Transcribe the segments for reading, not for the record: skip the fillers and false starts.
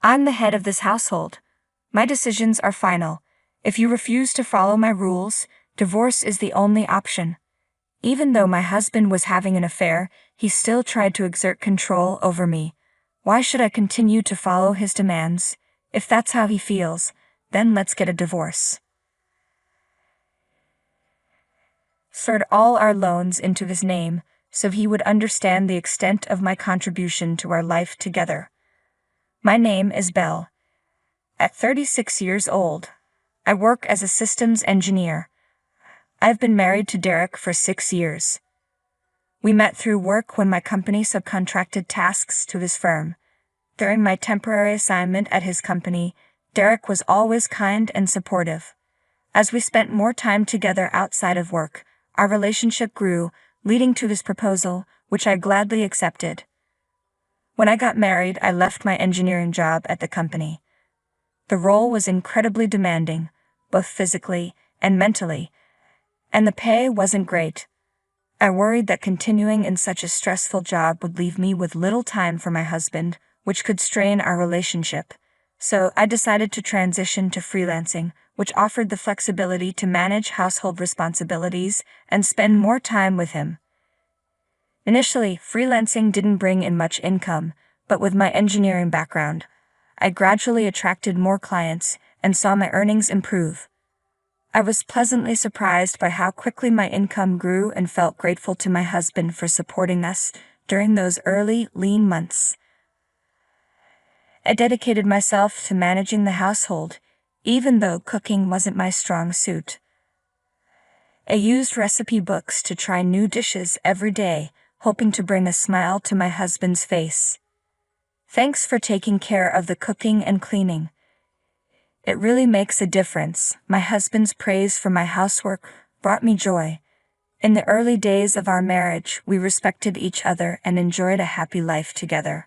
I'm the head of this household. My decisions are final. If you refuse to follow my rules, divorce is the only option. Even though my husband was having an affair, he still tried to exert control over me. Why should I continue to follow his demands? If that's how he feels, then let's get a divorce. Transferred all our loans into his name, so he would understand the extent of my contribution to our life together. My name is Belle. At 36 years old, I work as a systems engineer. I've been married to Derek for 6 years. We met through work when my company subcontracted tasks to his firm. During my temporary assignment at his company, Derek was always kind and supportive. As we spent more time together outside of work, our relationship grew, leading to his proposal, which I gladly accepted. When I got married, I left my engineering job at the company. The role was incredibly demanding, both physically and mentally, and the pay wasn't great. I worried that continuing in such a stressful job would leave me with little time for my husband, which could strain our relationship. So I decided to transition to freelancing, which offered the flexibility to manage household responsibilities and spend more time with him. Initially, freelancing didn't bring in much income, but with my engineering background, I gradually attracted more clients and saw my earnings improve. I was pleasantly surprised by how quickly my income grew and felt grateful to my husband for supporting us during those early, lean months. I dedicated myself to managing the household, even though cooking wasn't my strong suit. I used recipe books to try new dishes every day, hoping to bring a smile to my husband's face. Thanks for taking care of the cooking and cleaning. It really makes a difference. My husband's praise for my housework brought me joy. In the early days of our marriage, we respected each other and enjoyed a happy life together.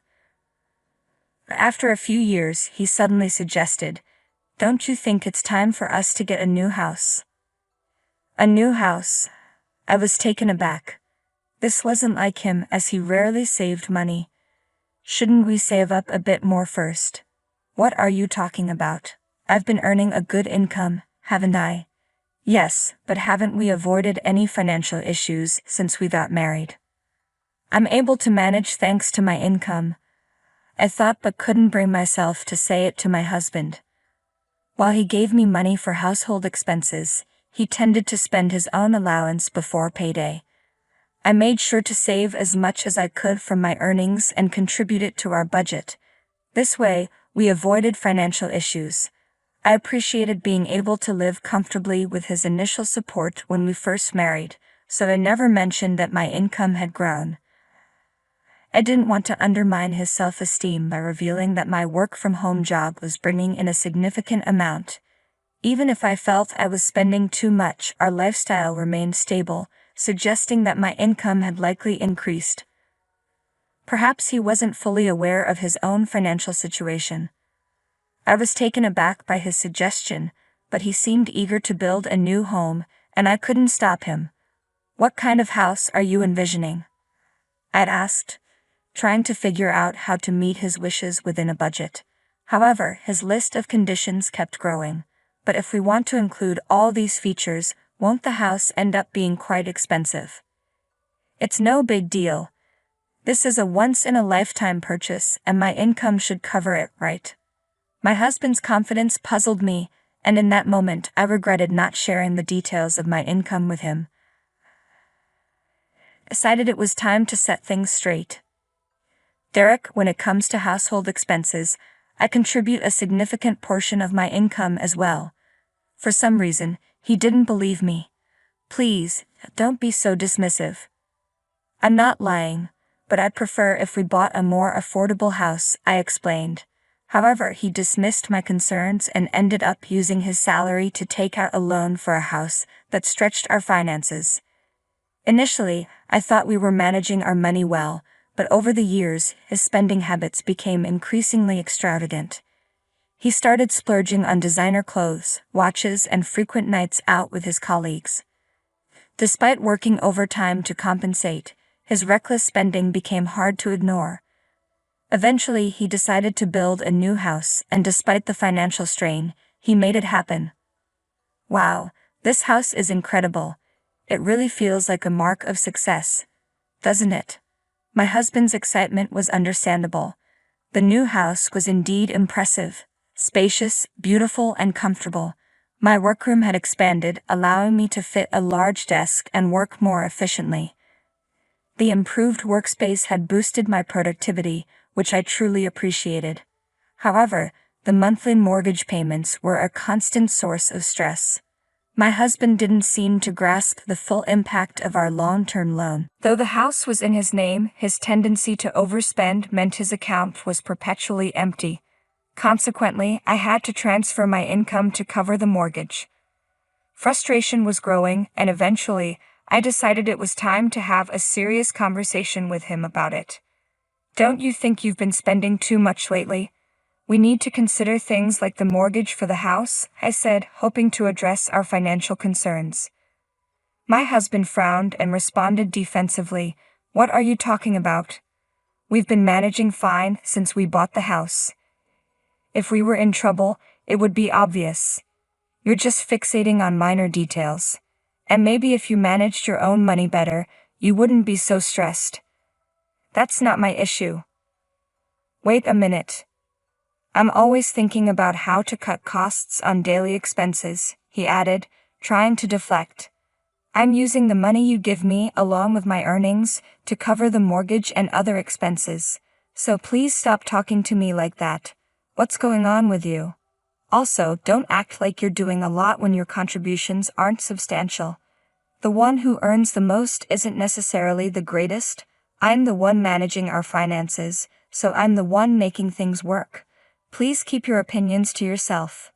After a few years, he suddenly suggested, "Don't you think it's time for us to get a new house?" A new house? I was taken aback. This wasn't like him, as he rarely saved money. Shouldn't we save up a bit more first? What are you talking about? I've been earning a good income, haven't I? Yes, but haven't we avoided any financial issues since we got married? I'm able to manage thanks to my income. I thought but couldn't bring myself to say it to my husband. While he gave me money for household expenses, he tended to spend his own allowance before payday. I made sure to save as much as I could from my earnings and contribute it to our budget. This way, we avoided financial issues. I appreciated being able to live comfortably with his initial support when we first married, so I never mentioned that my income had grown. I didn't want to undermine his self-esteem by revealing that my work-from-home job was bringing in a significant amount. Even if I felt I was spending too much, our lifestyle remained stable, suggesting that my income had likely increased. Perhaps he wasn't fully aware of his own financial situation. I was taken aback by his suggestion, but he seemed eager to build a new home, and I couldn't stop him. "What kind of house are you envisioning?" I'd asked, trying to figure out how to meet his wishes within a budget. However, his list of conditions kept growing. But if we want to include all these features, won't the house end up being quite expensive? It's no big deal. This is a once-in-a-lifetime purchase, and my income should cover it, right? My husband's confidence puzzled me, and in that moment I regretted not sharing the details of my income with him. I decided it was time to set things straight. Derek, when it comes to household expenses, I contribute a significant portion of my income as well. For some reason, he didn't believe me. "Please, don't be so dismissive." "I'm not lying, but I'd prefer if we bought a more affordable house," I explained. However, he dismissed my concerns and ended up using his salary to take out a loan for a house that stretched our finances. Initially, I thought we were managing our money well, but over the years, his spending habits became increasingly extravagant. He started splurging on designer clothes, watches, and frequent nights out with his colleagues. Despite working overtime to compensate, his reckless spending became hard to ignore. Eventually, he decided to build a new house, and despite the financial strain, he made it happen. Wow, this house is incredible. It really feels like a mark of success, doesn't it? My husband's excitement was understandable. The new house was indeed impressive, spacious, beautiful, and comfortable. My workroom had expanded, allowing me to fit a large desk and work more efficiently. The improved workspace had boosted my productivity, which I truly appreciated. However, the monthly mortgage payments were a constant source of stress. My husband didn't seem to grasp the full impact of our long-term loan. Though the house was in his name, his tendency to overspend meant his account was perpetually empty. Consequently, I had to transfer my income to cover the mortgage. Frustration was growing, and eventually, I decided it was time to have a serious conversation with him about it. Don't you think you've been spending too much lately? We need to consider things like the mortgage for the house, I said, hoping to address our financial concerns. My husband frowned and responded defensively, "What are you talking about? We've been managing fine since we bought the house. If we were in trouble, it would be obvious. You're just fixating on minor details. And maybe if you managed your own money better, you wouldn't be so stressed." That's not my issue. Wait a minute. I'm always thinking about how to cut costs on daily expenses, he added, trying to deflect. I'm using the money you give me along with my earnings to cover the mortgage and other expenses, so please stop talking to me like that. What's going on with you? Also, don't act like you're doing a lot when your contributions aren't substantial. The one who earns the most isn't necessarily the greatest. I'm the one managing our finances, so I'm the one making things work. Please keep your opinions to yourself.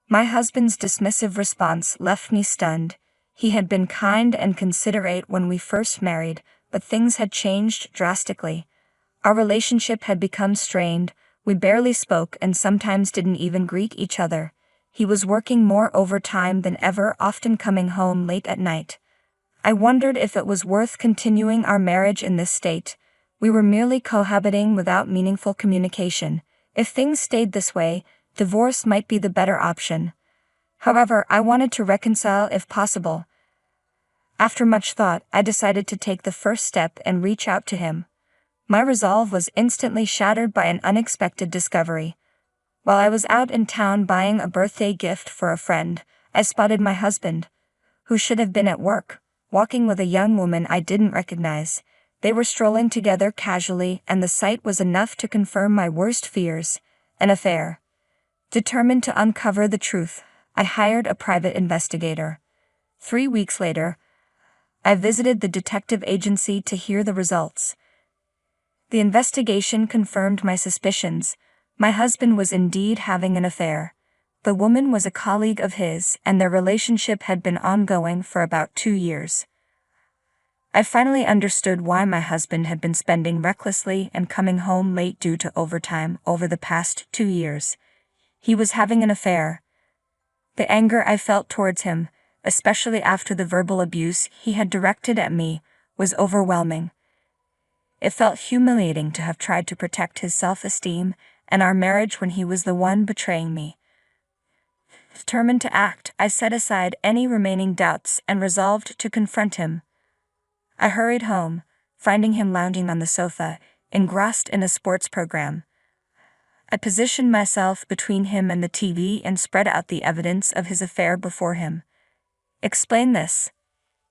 My husband's dismissive response left me stunned. He had been kind and considerate when we first married, but things had changed drastically. Our relationship had become strained. We barely spoke and sometimes didn't even greet each other. He was working more overtime than ever, often coming home late at night. I wondered if it was worth continuing our marriage in this state. We were merely cohabiting without meaningful communication. If things stayed this way, divorce might be the better option. However, I wanted to reconcile if possible. After much thought, I decided to take the first step and reach out to him. My resolve was instantly shattered by an unexpected discovery. While I was out in town buying a birthday gift for a friend, I spotted my husband, who should have been at work, walking with a young woman I didn't recognize. They were strolling together casually, and the sight was enough to confirm my worst fears: an affair. Determined to uncover the truth, I hired a private investigator. 3 weeks later, I visited the detective agency to hear the results. The investigation confirmed my suspicions. My husband was indeed having an affair. The woman was a colleague of his, and their relationship had been ongoing for about 2 years. I finally understood why my husband had been spending recklessly and coming home late due to overtime over the past 2 years. He was having an affair. The anger I felt towards him, especially after the verbal abuse he had directed at me, was overwhelming. It felt humiliating to have tried to protect his self-esteem and our marriage when he was the one betraying me. Determined to act, I set aside any remaining doubts and resolved to confront him. I hurried home, finding him lounging on the sofa, engrossed in a sports program. I positioned myself between him and the TV and spread out the evidence of his affair before him. "Explain this."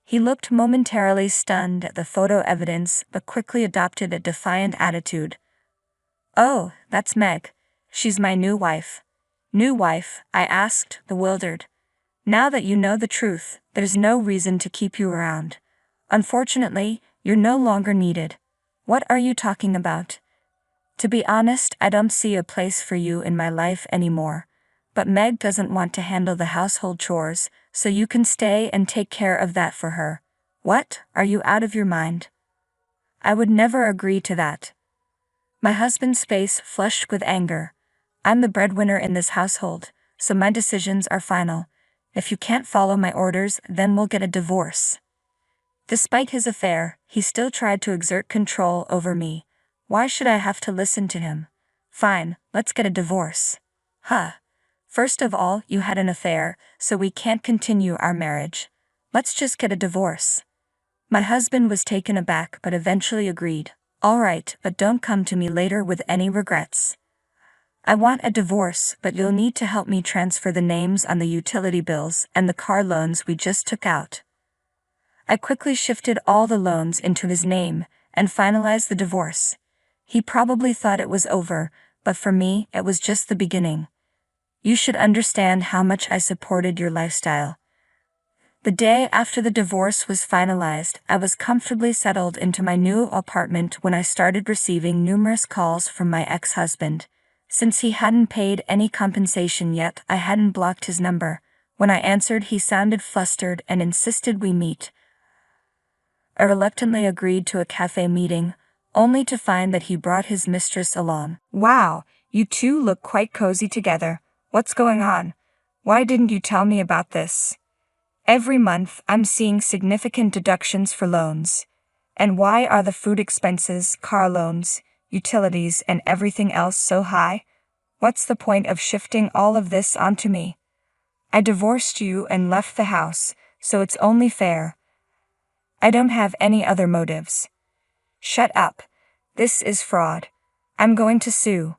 He looked momentarily stunned at the photo evidence but quickly adopted a defiant attitude. "Oh, that's Meg. She's my new wife." "New wife?" I asked, bewildered. "Now that you know the truth, there's no reason to keep you around. Unfortunately, you're no longer needed." "What are you talking about?" "To be honest, I don't see a place for you in my life anymore. But Meg doesn't want to handle the household chores, so you can stay and take care of that for her." "What? Are you out of your mind?" "I would never agree to that." My husband's face flushed with anger. "I'm the breadwinner in this household, so my decisions are final. If you can't follow my orders, then we'll get a divorce." Despite his affair, he still tried to exert control over me. Why should I have to listen to him? Fine, let's get a divorce. Huh. First of all, you had an affair, so we can't continue our marriage. Let's just get a divorce. My husband was taken aback but eventually agreed. All right, but don't come to me later with any regrets. I want a divorce, but you'll need to help me transfer the names on the utility bills and the car loans we just took out. I quickly shifted all the loans into his name and finalized the divorce. He probably thought it was over, but for me, it was just the beginning. You should understand how much I supported your lifestyle. The day after the divorce was finalized, I was comfortably settled into my new apartment when I started receiving numerous calls from my ex-husband. Since he hadn't paid any compensation yet, I hadn't blocked his number. When I answered, he sounded flustered and insisted we meet. I reluctantly agreed to a cafe meeting, only to find that he brought his mistress along. Wow, you two look quite cozy together. What's going on? Why didn't you tell me about this? Every month, I'm seeing significant deductions for loans. And why are the food expenses, car loans, utilities, and everything else so high? What's the point of shifting all of this onto me? I divorced you and left the house, so it's only fair. I don't have any other motives. Shut up. This is fraud. I'm going to sue.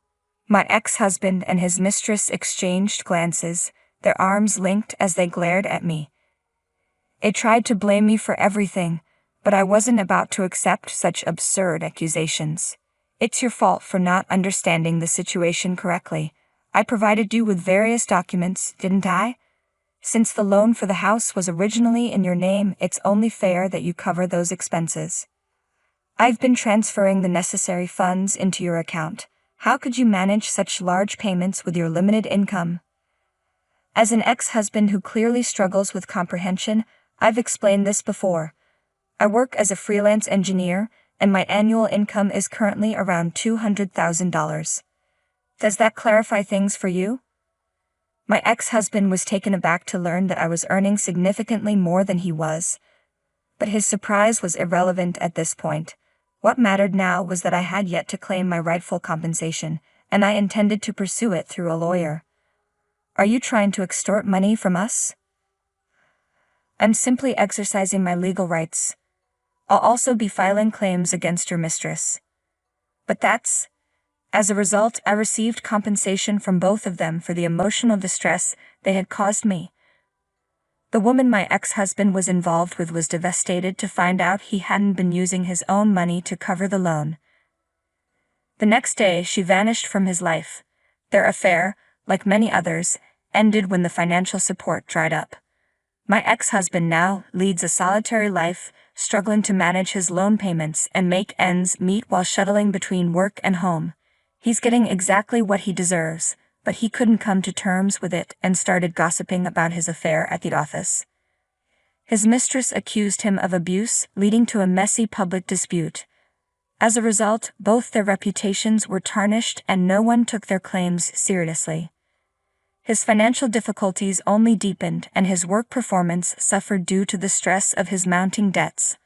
My ex-husband and his mistress exchanged glances, their arms linked as they glared at me. They tried to blame me for everything, but I wasn't about to accept such absurd accusations. It's your fault for not understanding the situation correctly. I provided you with various documents, didn't I? Since the loan for the house was originally in your name, it's only fair that you cover those expenses. I've been transferring the necessary funds into your account. How could you manage such large payments with your limited income? As an ex-husband who clearly struggles with comprehension, I've explained this before. I work as a freelance engineer, and my annual income is currently around $200,000. Does that clarify things for you? My ex-husband was taken aback to learn that I was earning significantly more than he was. But his surprise was irrelevant at this point. What mattered now was that I had yet to claim my rightful compensation, and I intended to pursue it through a lawyer. Are you trying to extort money from us? I'm simply exercising my legal rights. I'll also be filing claims against your mistress. As a result, I received compensation from both of them for the emotional distress they had caused me. The woman my ex-husband was involved with was devastated to find out he hadn't been using his own money to cover the loan. The next day, she vanished from his life. Their affair, like many others, ended when the financial support dried up. My ex-husband now leads a solitary life, struggling to manage his loan payments and make ends meet while shuttling between work and home. He's getting exactly what he deserves, but he couldn't come to terms with it and started gossiping about his affair at the office. His mistress accused him of abuse, leading to a messy public dispute. As a result, both their reputations were tarnished and no one took their claims seriously. His financial difficulties only deepened and his work performance suffered due to the stress of his mounting debts.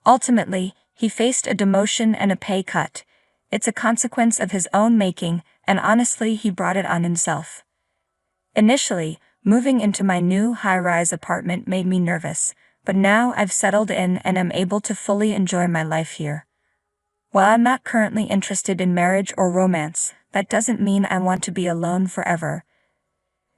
Ultimately, he faced a demotion and a pay cut. It's a consequence of his own making, and honestly, he brought it on himself. Initially, moving into my new high-rise apartment made me nervous, but now I've settled in and am able to fully enjoy my life here. While I'm not currently interested in marriage or romance, that doesn't mean I want to be alone forever.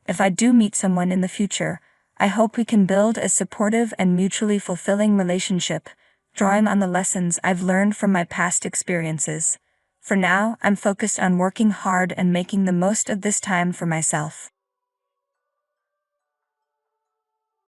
If I do meet someone in the future, I hope we can build a supportive and mutually fulfilling relationship, drawing on the lessons I've learned from my past experiences. For now, I'm focused on working hard and making the most of this time for myself.